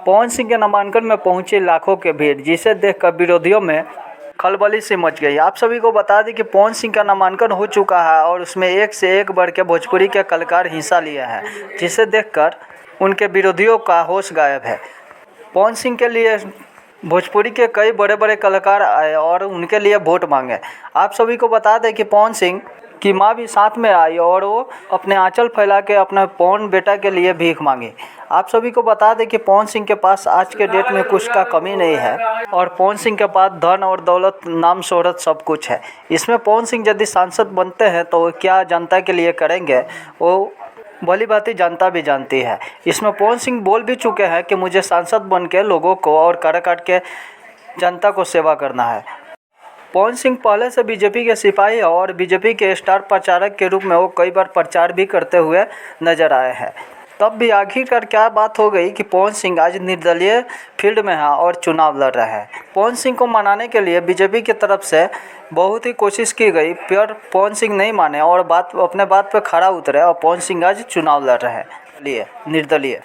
पवन सिंह के नामांकन में पहुंची लाखों की भीड़, जिसे देखकर विरोधियों में खलबली सी मच गई। आप सभी को बता दें कि पवन सिंह का नामांकन हो चुका है और उसमें एक से एक बढ़ के भोजपुरी के कलाकार हिस्सा लिए हैं, जिसे देखकर उनके विरोधियों का होश गायब है। पवन सिंह के लिए भोजपुरी के कई बड़े बड़े कलाकार आए और उनके लिए वोट मांगे। आप सभी को बता दें कि पवन सिंह की माँ भी साथ में आई और वो अपने आंचल फैला के अपने पवन बेटा के लिए भीख मांगी। आप सभी को बता दें कि पवन सिंह के पास आज के डेट में कुछ का कमी नहीं है और पवन सिंह के पास धन और दौलत, नाम शोहरत सब कुछ है। इसमें पवन सिंह यदि सांसद बनते हैं तो क्या जनता के लिए करेंगे, वो भली भांति जनता भी जानती है। इसमें पवन सिंह बोल भी चुके हैं कि मुझे सांसद बन के लोगों को और काट के जनता को सेवा करना है। पवन सिंह पहले से बीजेपी के सिपाही है और बीजेपी के स्टार प्रचारक के रूप में वो कई बार प्रचार भी करते हुए नजर आए हैं। तब भी आखिरकार क्या बात हो गई कि पवन सिंह आज निर्दलीय फील्ड में है और चुनाव लड़ रहे हैं। पवन सिंह को मनाने के लिए बीजेपी की तरफ से बहुत ही कोशिश की गई, पर पवन सिंह नहीं माने और अपने बात पर खड़ा उतरे और पवन सिंह आज चुनाव लड़ रहे हैं निर्दलीय।